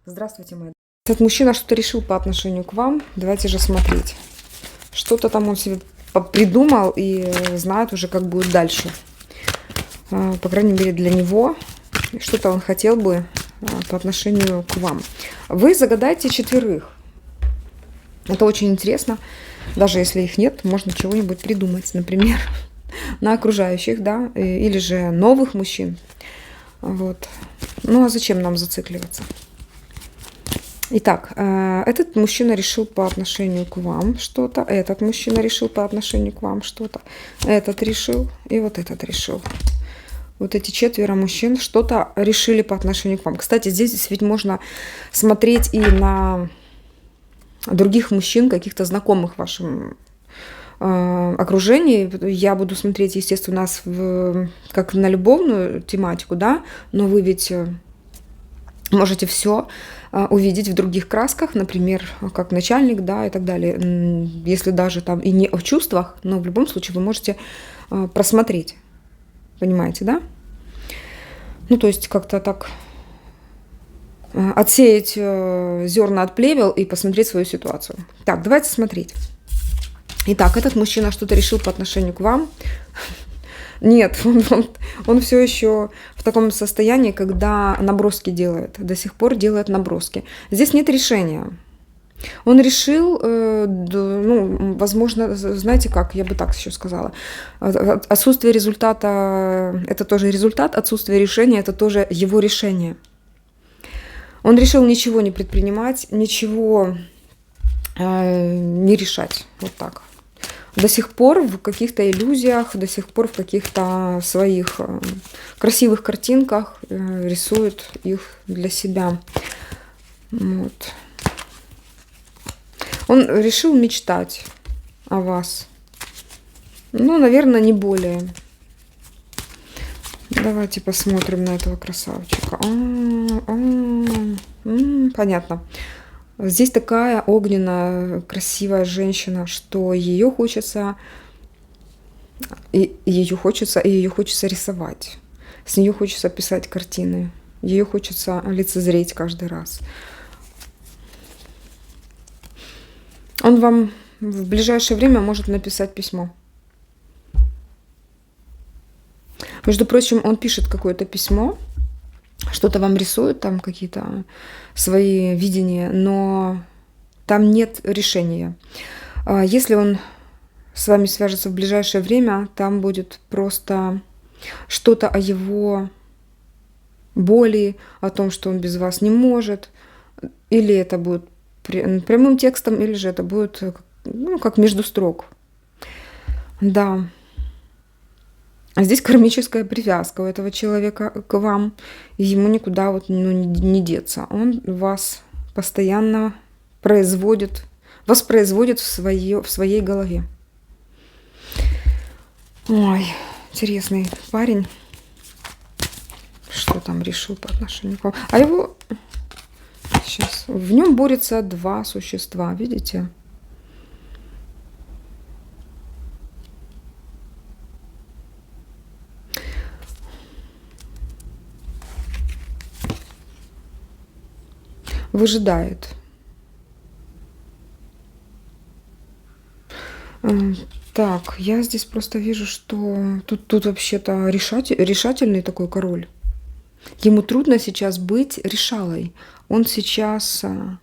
Здравствуйте, мои. Этот мужчина что-то решил по отношению к вам. Давайте же смотреть. Что-то там он себе придумал и знает уже, как будет дальше. По крайней мере, для него что-то он хотел бы по отношению к вам. Вы загадайте 4. Это очень интересно. Даже если их нет, можно чего-нибудь придумать. Например, на окружающих, да, или же новых мужчин. Вот. Ну а зачем нам зацикливаться? Итак, этот мужчина решил по отношению к вам что-то, этот мужчина решил по отношению к вам что-то, этот решил и вот этот решил. Вот эти 4 мужчин что-то решили по отношению к вам. Кстати, здесь ведь можно смотреть и на других мужчин, каких-то знакомых в вашем окружении. Я буду смотреть, естественно, как на любовную тематику, да, но вы ведь можете все увидеть в других красках, например, как начальник, да, и так далее. Если даже там и не о чувствах, но в любом случае вы можете просмотреть. Понимаете, да? Ну, то есть как-то так отсеять зерна от плевел и посмотреть свою ситуацию. Так, давайте смотреть. Итак, этот мужчина что-то решил по отношению к вам. Нет, он все еще в таком состоянии, когда наброски делает. До сих пор делает наброски. Здесь нет решения. Он решил, ну, возможно, знаете как, я бы так еще сказала. Отсутствие результата – это тоже результат, отсутствие решения – это тоже его решение. Он решил ничего не предпринимать, ничего не решать. Вот так. До сих пор в каких-то иллюзиях, до сих пор в каких-то своих красивых картинках рисует их для себя. Вот. Он решил мечтать о вас. Ну, наверное, не более. Давайте посмотрим на этого красавчика. Понятно. Здесь такая огненная, красивая женщина, что ее хочется рисовать. С нее хочется писать картины. Ее хочется лицезреть каждый раз. Он вам в ближайшее время может написать письмо. Между прочим, он пишет какое-то письмо, что-то вам рисует, там какие-то свои видения, но там нет решения. Если он с вами свяжется в ближайшее время, там будет просто что-то о его боли, о том, что он без вас не может, или это будет прямым текстом, или же это будет, ну, как между строк. Да. А здесь кармическая привязка у этого человека к вам, и ему никуда вот, не деться. Он вас постоянно воспроизводит в своей голове. Ой, интересный парень. Что там решил по отношению к вам? А его... Сейчас. В нем борются 2 существа, видите? Выжидает. Так, я здесь просто вижу, что тут вообще-то решательный такой король. Ему трудно сейчас быть решалой. Он сейчас... А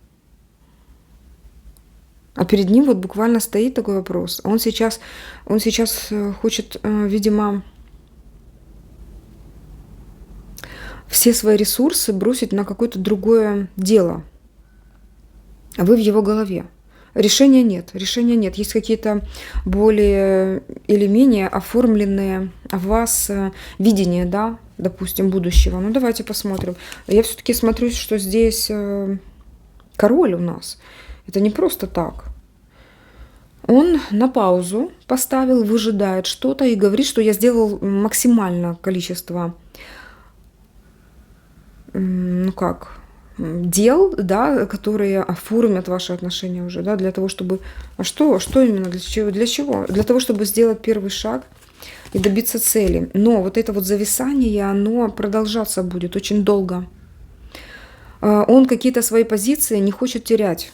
перед ним вот буквально стоит такой вопрос. Он сейчас хочет, видимо, все свои ресурсы бросить на какое-то другое дело. А вы в его голове. Решения нет. Есть какие-то более или менее оформленные о вас видения, да, допустим, будущего. Ну, давайте посмотрим. Я все-таки смотрю, что здесь король у нас. Это не просто так. Он на паузу поставил, выжидает что-то и говорит, что я сделал максимальное количество, дел, да, которые оформят ваши отношения уже, да, для того, чтобы... А что именно? Для чего? Для того, чтобы сделать первый шаг и добиться цели. Но вот это вот зависание, оно продолжаться будет очень долго. Он какие-то свои позиции не хочет терять.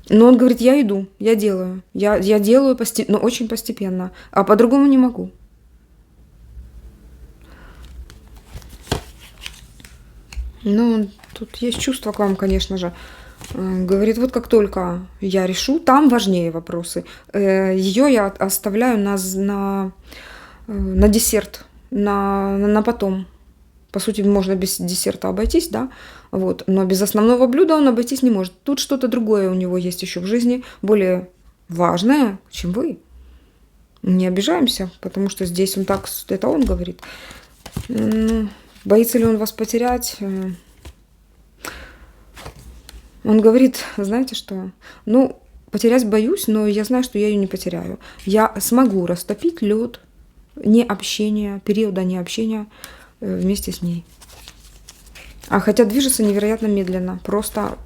Но он говорит: я иду, я делаю. Я делаю, но очень постепенно. А по-другому не могу. Ну, тут есть чувство к вам, конечно же. Говорит, вот как только я решу, там важнее вопросы. Ее я оставляю на десерт, на потом. По сути, можно без десерта обойтись, да, вот, но без основного блюда он обойтись не может. Тут что-то другое у него есть еще в жизни, более важное, чем вы. Не обижаемся, потому что здесь он так, это он говорит. Ну, боится ли он вас потерять? Он говорит, знаете что, ну, потерять боюсь, но я знаю, что я ее не потеряю. Я смогу растопить лед необщения, периода необщения вместе с ней. А хотя движется невероятно медленно. Просто,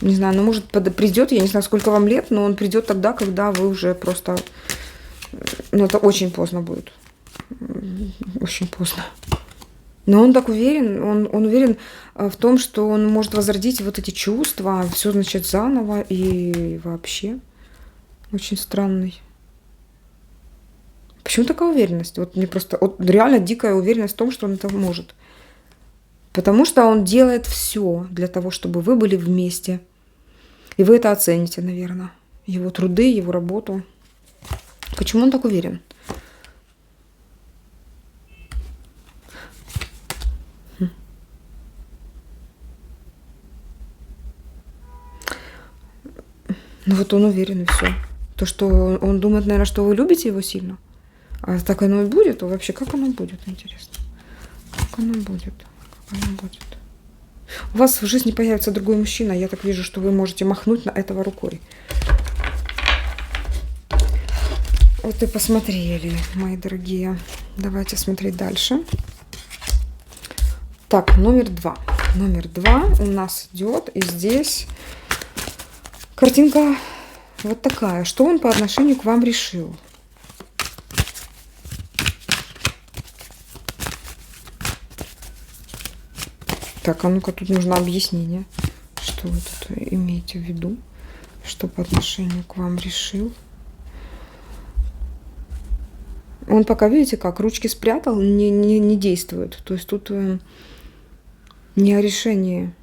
не знаю, ну, может, придет, я не знаю, сколько вам лет, но он придет тогда, когда вы уже просто... Ну, это очень поздно будет. Очень поздно. Но он так уверен, он уверен в том, что он может возродить вот эти чувства, все начать заново и вообще очень странный. Почему такая уверенность? Вот мне просто реально дикая уверенность в том, что он это может. Потому что он делает все для того, чтобы вы были вместе. И вы это оцените, наверное. Его труды, его работу. Почему он так уверен? Ну вот он уверен, и все. То, что он думает, наверное, что вы любите его сильно. А так оно и будет, то вообще как оно будет, интересно? Как оно будет? Как оно будет? У вас в жизни появится другой мужчина, я так вижу, что вы можете махнуть на этого рукой. Вот и посмотрели, мои дорогие. Давайте смотреть дальше. Так, номер 2. Номер 2 у нас идет, и здесь картинка вот такая. Что он по отношению к вам решил? Так, а ну-ка, тут нужно объяснение. Что вы тут имеете в виду? Что по отношению к вам решил? Он пока, видите, как ручки спрятал, не действует. То есть тут не о решении.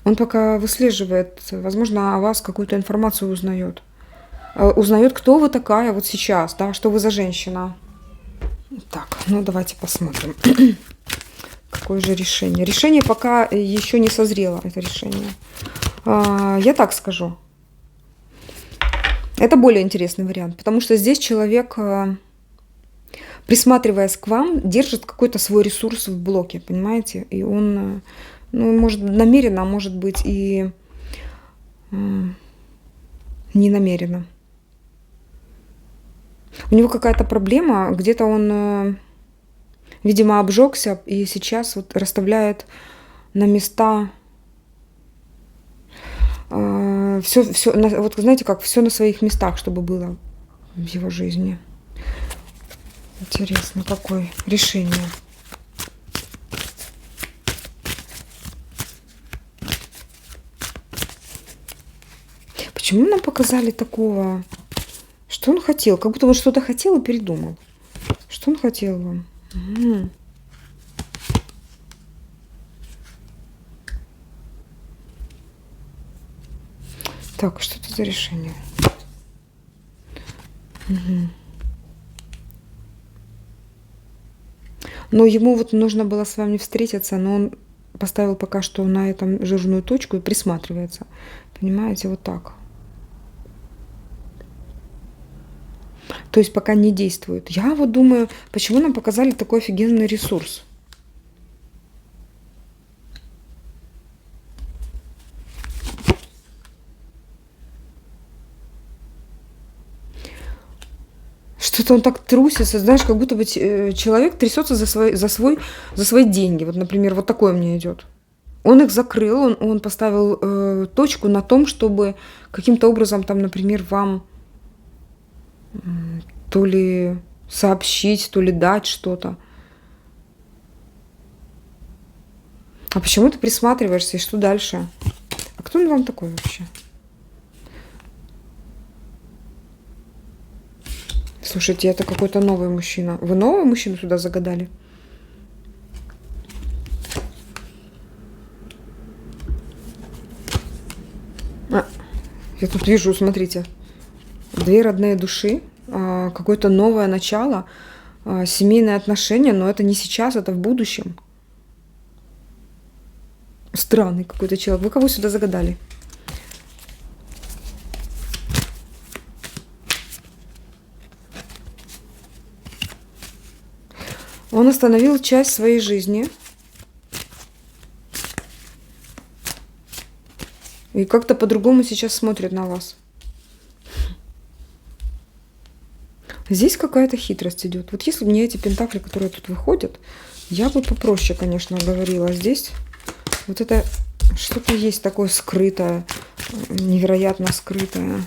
Он пока выслеживает, возможно, о вас какую-то информацию узнает. Узнает, кто вы такая вот сейчас, да, что вы за женщина. Так, ну давайте посмотрим. Какое же решение? Решение пока еще не созрело, это решение. Я так скажу. Это более интересный вариант, потому что здесь человек, присматриваясь к вам, держит какой-то свой ресурс в блоке, понимаете? И он, ну, может, намеренно, а может быть и не намеренно. У него какая-то проблема, где-то он, видимо, обжегся и сейчас вот расставляет на места все, вот знаете как, все на своих местах, чтобы было в его жизни. Интересно, какое решение. Почему нам показали такого? Что он хотел? Как будто он что-то хотел и передумал. Что он хотел вам? Угу. Так, что это за решение? Угу. Но ему вот нужно было с вами встретиться, но он поставил пока что на этом жирную точку и присматривается. Понимаете, вот так. То есть пока не действует. Я вот думаю, почему нам показали такой офигенный ресурс? Что-то он так трусится, знаешь, как будто бы человек трясется за свои деньги. Вот, например, вот такое мне идет. Он их закрыл, он поставил точку на том, чтобы каким-то образом там, например, вам то ли сообщить, то ли дать что-то. А почему ты присматриваешься? И что дальше? А кто он вам такой вообще? Слушайте, это какой-то новый мужчина. Вы нового мужчину сюда загадали? Я тут вижу, смотрите, 2 родные души, какое-то новое начало, семейные отношения, но это не сейчас, это в будущем. Странный какой-то человек. Вы кого сюда загадали? Он остановил часть своей жизни и как-то по-другому сейчас смотрит на вас. Здесь какая-то хитрость идет. Вот если бы не эти пентакли, которые тут выходят, я бы попроще, конечно, говорила. А здесь вот это что-то есть такое скрытое, невероятно скрытое.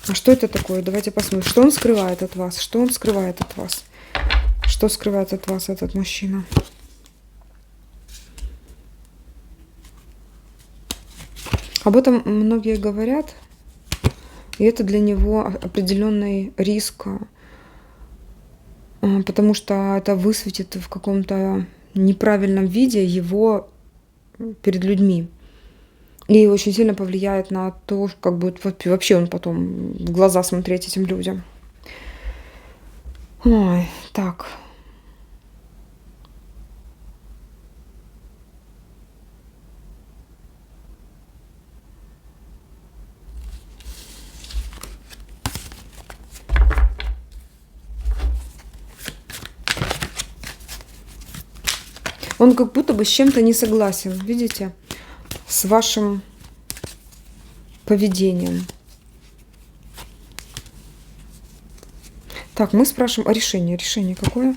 А что это такое? Давайте посмотрим. Что он скрывает от вас? Что он скрывает от вас? Что скрывает от вас этот мужчина? Об этом многие говорят, и это для него определенный риск, потому что это высветит в каком-то неправильном виде его перед людьми. И очень сильно повлияет на то, как будет вообще он потом в глаза смотреть этим людям. Ой, так. Он как будто бы с чем-то не согласен, видите, с вашим поведением. Так, мы спрашиваем о решении. Решение какое?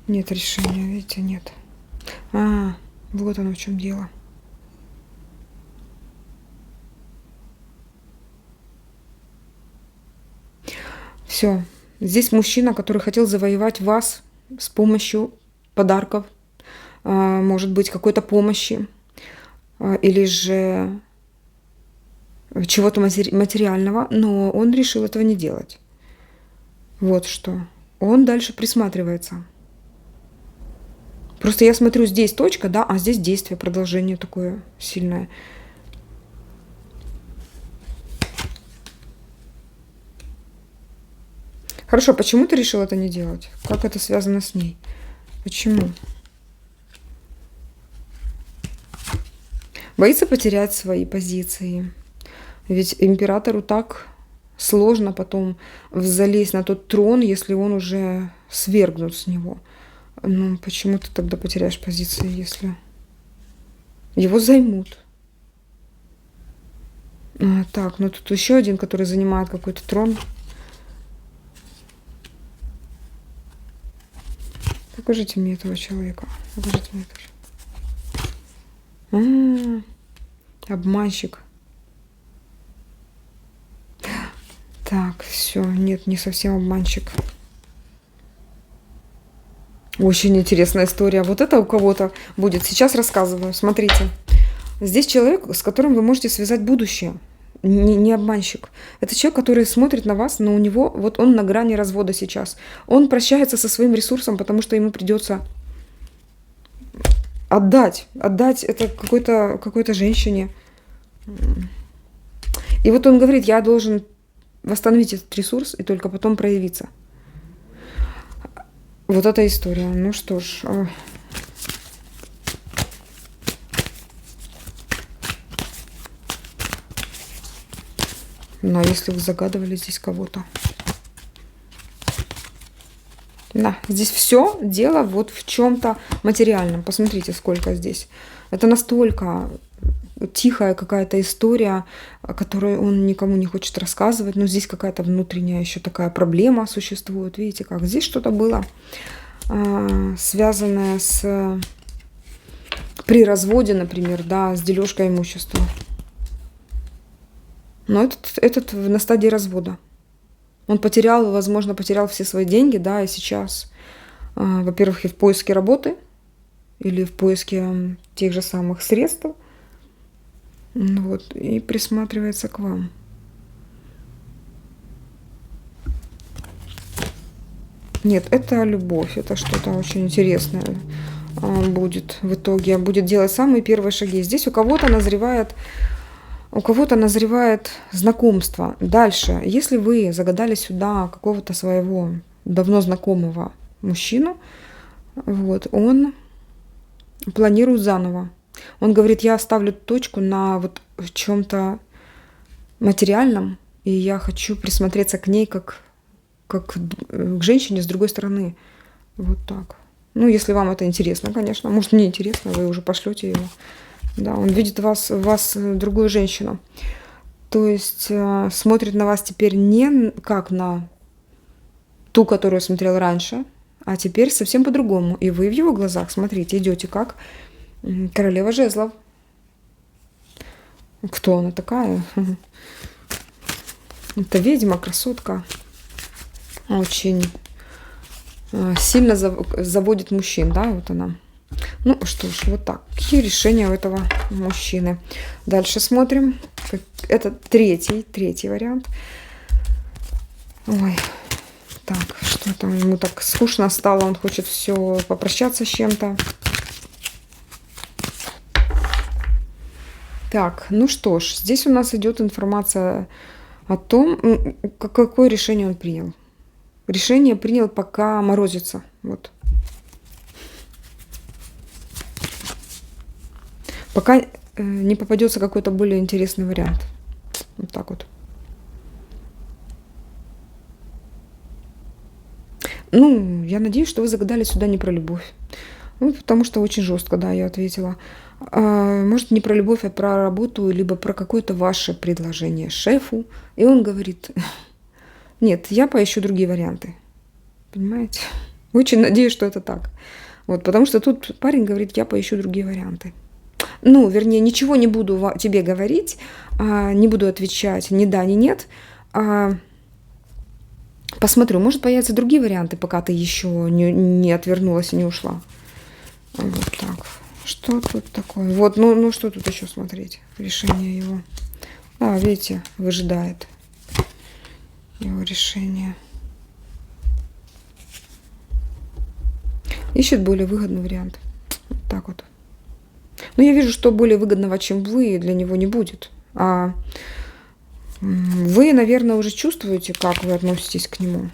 Нет решения, видите, нет. Вот оно в чем дело. Все. Здесь мужчина, который хотел завоевать вас с помощью подарков, может быть, какой-то помощи, или же чего-то материального, но он решил этого не делать. Вот что. Он дальше присматривается. Просто я смотрю, здесь точка, да, а здесь действие, продолжение такое сильное. Хорошо, почему ты решил это не делать? Как это связано с ней? Почему? Боится потерять свои позиции. Ведь императору так сложно потом залезть на тот трон, если он уже свергнут с него. Ну, почему ты тогда потеряешь позиции, если его займут? Так, ну тут еще один, который занимает какой-то трон. Покажите мне этого человека. Покажите мне этого. Обманщик. Так, все, нет, не совсем обманщик. Очень интересная история. Вот это у кого-то будет. Сейчас рассказываю. Смотрите. Здесь человек, с которым вы можете связать будущее. Не обманщик. Это человек, который смотрит на вас, но у него, вот он на грани развода сейчас. Он прощается со своим ресурсом, потому что ему придется отдать это какой-то женщине. И вот он говорит, я должен восстановить этот ресурс и только потом проявиться. Вот эта история. Ну что ж. Ну, а если вы загадывали здесь кого-то? Да, здесь все дело вот в чем-то материальном. Посмотрите, сколько здесь. Это настолько тихая какая-то история, которую он никому не хочет рассказывать. Но здесь какая-то внутренняя еще такая проблема существует. Видите, как здесь что-то было, связанное с при разводе, например, да, с дележкой имущества. Но этот на стадии развода. Он возможно, потерял все свои деньги, да, и сейчас, во-первых, и в поиске работы, или в поиске тех же самых средств. Вот, и присматривается к вам. Нет, это любовь, это что-то очень интересное будет в итоге. Будет делать самые первые шаги. Здесь у кого-то назревает знакомство. Дальше, если вы загадали сюда какого-то своего давно знакомого мужчину, вот, он планирует заново. Он говорит, я ставлю точку на вот в чем-то материальном, и я хочу присмотреться к ней как к женщине с другой стороны. Вот так. Ну, если вам это интересно, конечно. Может, не интересно, вы уже пошлете его. Да, он видит в вас другую женщину. То есть смотрит на вас теперь не как на ту, которую смотрел раньше, а теперь совсем по-другому. И вы в его глазах, смотрите, идете как королева жезлов. Кто она такая? Это ведьма, красотка. Очень сильно заводит мужчин, да, вот она. Ну что ж, вот так. Какие решения у этого мужчины? Дальше смотрим. Это третий вариант. Ой, так, что там ему так скучно стало, он хочет все попрощаться с чем-то. Так, ну что ж, здесь у нас идет информация о том, какое решение он принял. Решение принял, пока морозится. Вот. Пока не попадется какой-то более интересный вариант. Вот так вот. Ну, я надеюсь, что вы загадали сюда не про любовь. Ну, потому что очень жестко, да, я ответила. Может, не про любовь, а про работу, либо про какое-то ваше предложение шефу. И он говорит, нет, я поищу другие варианты. Понимаете? Очень надеюсь, что это так. Вот, потому что тут парень говорит, я поищу другие варианты. Ну, вернее, ничего не буду тебе говорить, не буду отвечать ни да, ни нет. Посмотрю, может появятся другие варианты, пока ты еще не отвернулась и не ушла. Вот так. Что тут такое? Вот, ну что тут еще смотреть? Решение его. Видите, выжидает его решение. Ищет более выгодный вариант. Вот так вот. Но я вижу, что более выгодного, чем вы, для него не будет. А вы, наверное, уже чувствуете, как вы относитесь к нему.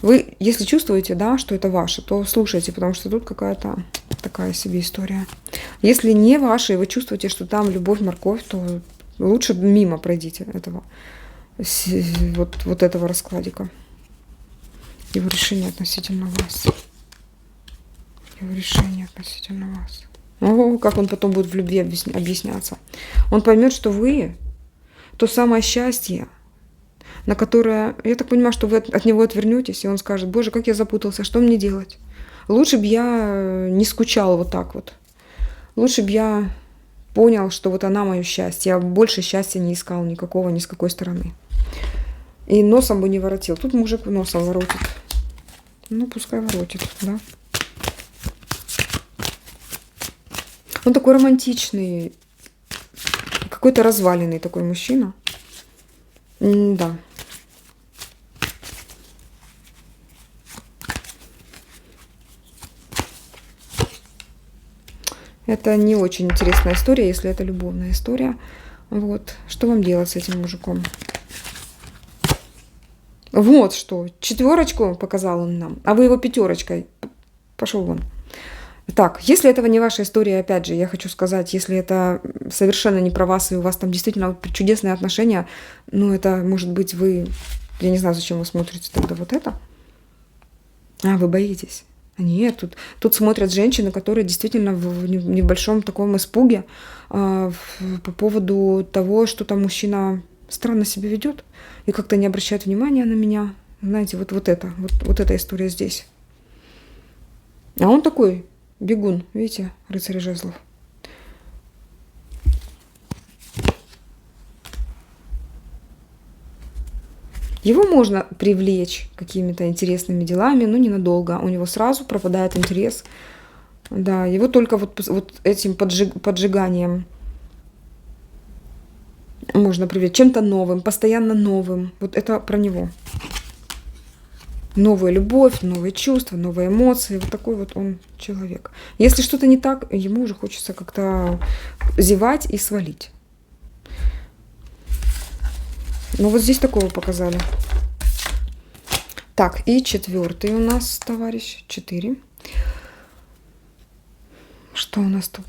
Вы, если чувствуете, да, что это ваше, то слушайте, потому что тут какая-то такая себе история. Если не ваше, и вы чувствуете, что там любовь, морковь, то лучше мимо пройдите этого, вот этого раскладика. Его решение относительно вас. Его решение относительно вас. О, как он потом будет в любви объясняться. Он поймет, что вы то самое счастье, на которое, я так понимаю, что вы от него отвернетесь, и он скажет, боже, как я запутался, что мне делать? Лучше бы я не скучал вот так вот. Лучше бы я понял, что вот она мое счастье. Я больше счастья не искал никакого, ни с какой стороны. И носом бы не воротил. Тут мужик носом воротит. Ну, пускай воротит, да. Он такой романтичный, какой-то разваленный такой мужчина. Да. Это не очень интересная история, если это любовная история. Вот. Что вам делать с этим мужиком? Вот что. 4 показал он нам, а вы его 5. Пошел вон. Так, если этого не ваша история, опять же, я хочу сказать, если это совершенно не про вас, и у вас там действительно чудесные отношения, ну, это, может быть, вы... Я не знаю, зачем вы смотрите тогда вот это. Вы боитесь. Нет, тут смотрят женщины, которые действительно в небольшом таком испуге по поводу того, что там мужчина странно себя ведет и как-то не обращает внимания на меня. Знаете, вот эта история здесь. А он такой... Бегун, видите, рыцарь жезлов. Его можно привлечь какими-то интересными делами, но ненадолго. У него сразу пропадает интерес Да, его только вот этим поджиганием можно привлечь. Чем-то новым, постоянно новым. Вот это про него. Новая любовь, новые чувства, новые эмоции. Вот такой вот он человек. Если что-то не так, ему уже хочется как-то зевать и свалить. Ну вот здесь такого показали. Так, и 4 у нас товарищ. 4. Что у нас тут?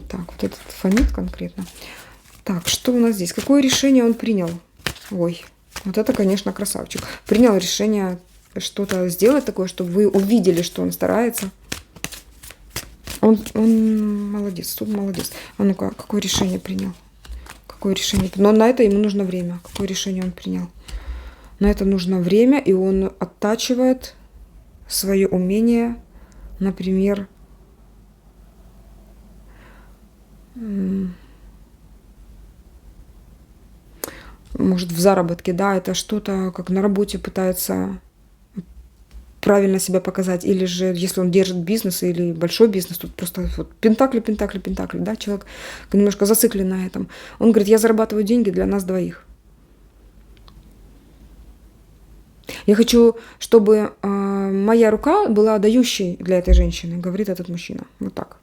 Так, вот этот фонит конкретно. Так, что у нас здесь? Какое решение он принял? Ой, вот это, конечно, красавчик. Принял решение что-то сделать такое, чтобы вы увидели, что он старается. Он молодец, тут молодец. А ну-ка, какое решение принял? Какое решение? Но на это ему нужно время. Какое решение он принял? На это нужно время, и он оттачивает свое умение, например, может, в заработке, да, это что-то, как на работе пытается правильно себя показать, или же, если он держит бизнес или большой бизнес, тут просто вот пентакли, да, человек немножко зациклен на этом. Он говорит, я зарабатываю деньги для нас двоих. Я хочу, чтобы моя рука была дающей для этой женщины, говорит этот мужчина. Вот так.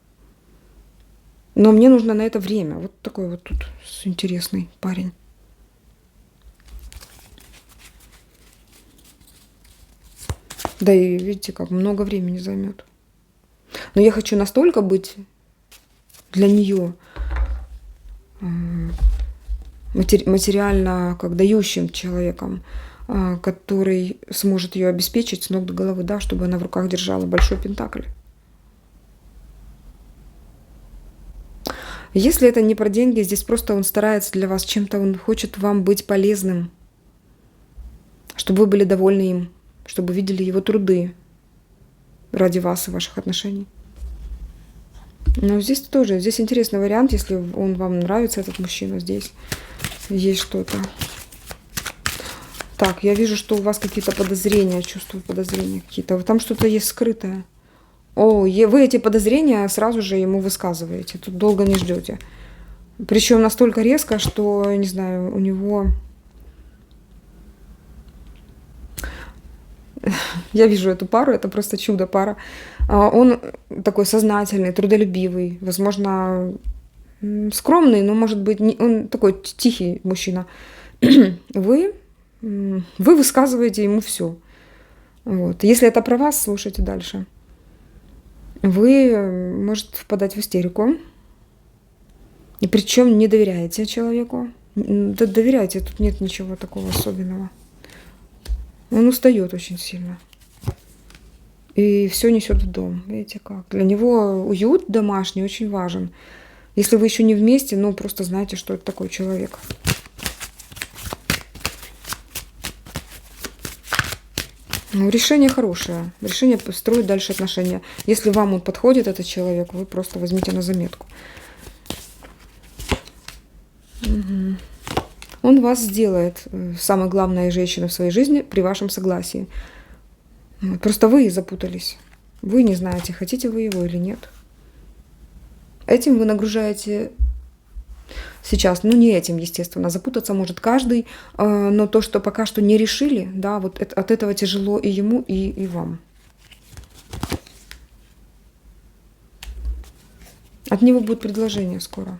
Но мне нужно на это время. Вот такой вот тут интересный парень. Да и видите, как много времени займет. Но я хочу настолько быть для нее материально как дающим человеком, который сможет ее обеспечить с ног до головы, да, чтобы она в руках держала большой пентакль. Если это не про деньги, здесь просто он старается для вас чем-то, он хочет вам быть полезным, чтобы вы были довольны им, чтобы видели его труды ради вас и ваших отношений. Но здесь тоже, здесь интересный вариант, если он вам нравится, этот мужчина, здесь есть что-то. Так, я вижу, что у вас какие-то подозрения, чувствую подозрения какие-то. Там что-то есть скрытое. О, вы эти подозрения сразу же ему высказываете. Тут долго не ждете. Причем настолько резко, что, не знаю, у него... Я вижу эту пару, это просто чудо-пара. Он такой сознательный, трудолюбивый, возможно, скромный, но, может быть, он такой тихий мужчина. Вы высказываете ему все. Вот. Если это про вас, слушайте дальше. Вы можете впадать в истерику. И причем не доверяете человеку. Да доверяйте, тут нет ничего такого особенного. Он устает очень сильно. И все несет в дом. Видите как? Для него уют домашний очень важен. Если вы еще не вместе, ну просто знайте, что это такой человек. Ну, решение хорошее. Решение строить дальше отношения. Если вам он подходит, этот человек, вы просто возьмите на заметку. Угу. Он вас сделает самой главной женщиной в своей жизни при вашем согласии. Просто вы запутались. Вы не знаете, хотите вы его или нет. Этим вы нагружаете сейчас, ну не этим, естественно, запутаться может каждый, но то, что пока что не решили, да, вот от этого тяжело и ему, и вам. От него будет предложение скоро.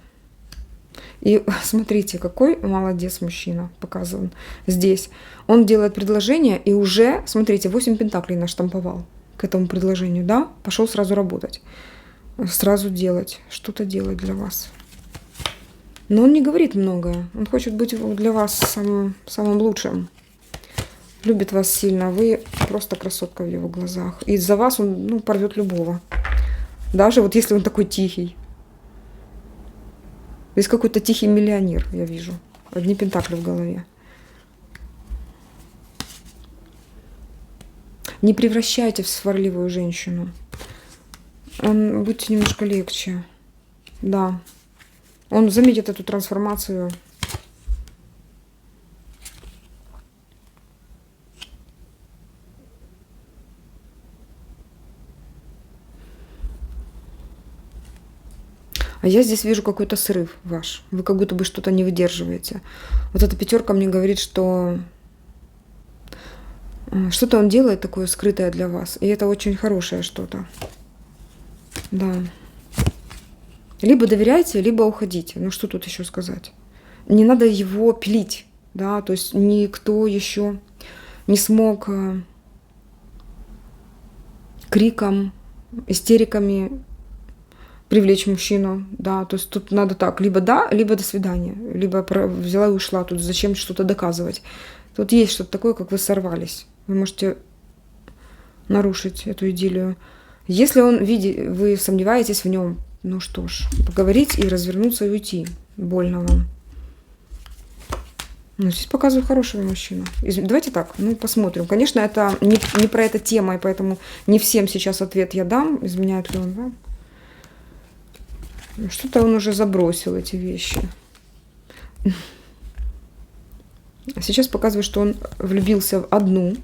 И смотрите, какой молодец мужчина показан здесь. Он делает предложение и уже, смотрите, 8 пентаклей наштамповал к этому предложению, да, пошел сразу работать, сразу делать, что-то делать для вас. Но он не говорит многое. Он хочет быть для вас самым лучшим. Любит вас сильно. Вы просто красотка в его глазах. И за вас он порвет любого. Даже вот если он такой тихий. Есть какой-то тихий миллионер, я вижу. Одни пентакли в голове. Не превращайте в сварливую женщину. Будьте немножко легче. Да. Он заметит эту трансформацию. А я здесь вижу какой-то срыв ваш. Вы как будто бы что-то не выдерживаете. Вот эта пятерка мне говорит, что что-то он делает такое скрытое для вас. И это очень хорошее что-то. Да. Либо доверяйте, либо уходите. Ну что тут еще сказать? Не надо его пилить. Да? То есть никто еще не смог криком, истериками привлечь мужчину, да, то есть тут надо так, либо да, либо до свидания, либо взяла и ушла, тут зачем что-то доказывать. Тут есть что-то такое, как вы сорвались, вы можете нарушить эту идиллию. Если он видит, вы сомневаетесь в нем, ну что ж, поговорить и развернуться и уйти, больно вам. Ну, здесь показываю хорошего мужчину. Давайте так, ну, посмотрим. Конечно, это не про эту тему, и поэтому не всем сейчас ответ я дам, изменяет ли он вам. Что-то он уже забросил, эти вещи. А сейчас показываю, что он влюбился в одну.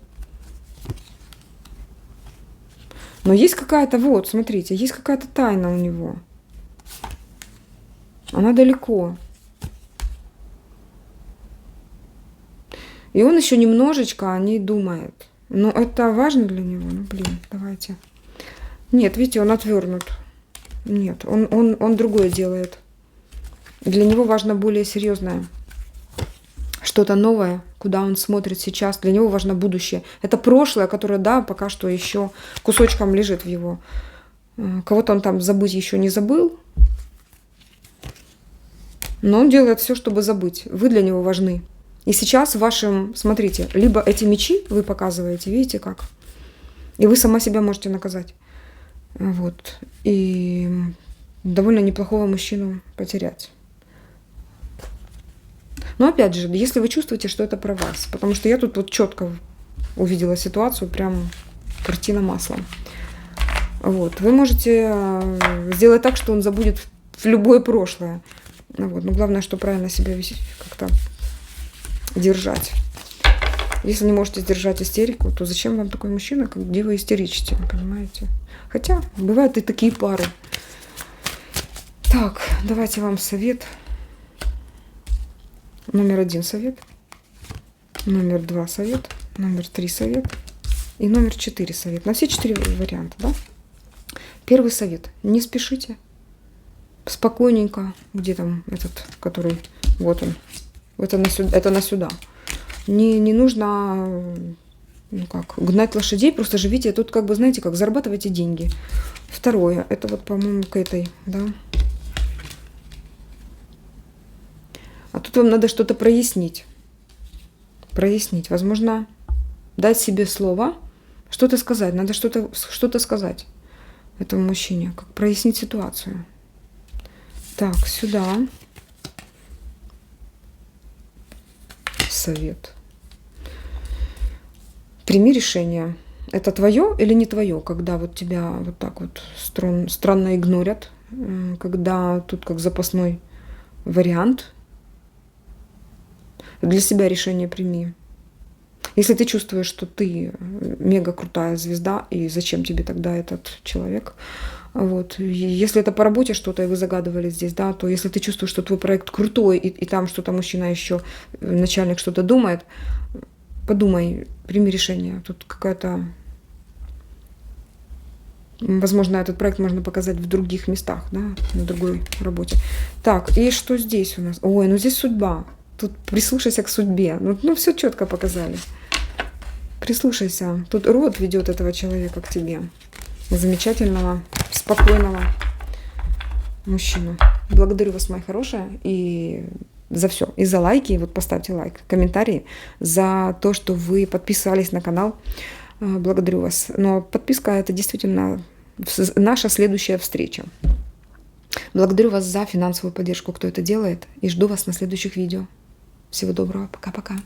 Но есть какая-то, вот, смотрите, есть какая-то тайна у него. Она далеко. И он еще немножечко о ней думает. Но это важно для него? Ну, блин, давайте. Нет, видите, он отвернут. Нет, он другое делает. Для него важно более серьезное. Что-то новое, куда он смотрит сейчас. Для него важно будущее. Это прошлое, которое, да, пока что еще кусочком лежит в его. Кого-то он там забыть еще не забыл. Но он делает все, чтобы забыть. Вы для него важны. И сейчас в вашем, смотрите, либо эти мечи вы показываете, видите как? И вы сама себя можете наказать. Вот. И довольно неплохого мужчину потерять. Но опять же, если вы чувствуете, что это про вас, потому что я тут вот четко увидела ситуацию, прям картина маслом. Вот. Вы можете сделать так, что он забудет в любое прошлое. Вот. Но главное, что правильно себя как-то держать. Если не можете сдержать истерику, то зачем вам такой мужчина, где вы истеричите, понимаете? Хотя бывают и такие пары. Так, давайте вам совет. Номер 1 совет. Номер 2 совет. Номер 3 совет. И номер 4 совет. На все 4 варианта, да? Первый совет. Не спешите. Спокойненько. Где там этот, который... Вот он. Это на сюда. Не нужно, ну как, гнать лошадей, просто живите. Тут как бы, знаете, как зарабатывайте деньги. Второе, это вот, по-моему, к этой, да. А тут вам надо что-то прояснить. Прояснить. Возможно, дать себе слово, что-то сказать. Надо что-то сказать этому мужчине, как прояснить ситуацию. Так, сюда. Совет. Прими решение. Это твое или не твое, когда вот тебя вот так вот странно игнорят, когда тут как запасной вариант. Для себя решение прими. Если ты чувствуешь, что ты мега крутая звезда, и зачем тебе тогда этот человек? Вот. Если это по работе что-то, и вы загадывали здесь, да, то если ты чувствуешь, что твой проект крутой, и там что-то мужчина еще, начальник что-то думает, подумай, прими решение. Тут какая-то... Возможно, этот проект можно показать в других местах, да, на другой работе. Так, и что здесь у нас? Ой, ну здесь судьба. Тут прислушайся к судьбе. Ну все четко показали. Прислушайся. Тут род ведет этого человека к тебе. Замечательного, спокойного мужчину. Благодарю вас, моя хорошая, и за все. И за лайки, вот поставьте лайк, комментарии, за то, что вы подписались на канал. Благодарю вас. Но подписка — это действительно наша следующая встреча. Благодарю вас за финансовую поддержку, кто это делает, и жду вас на следующих видео. Всего доброго. Пока-пока.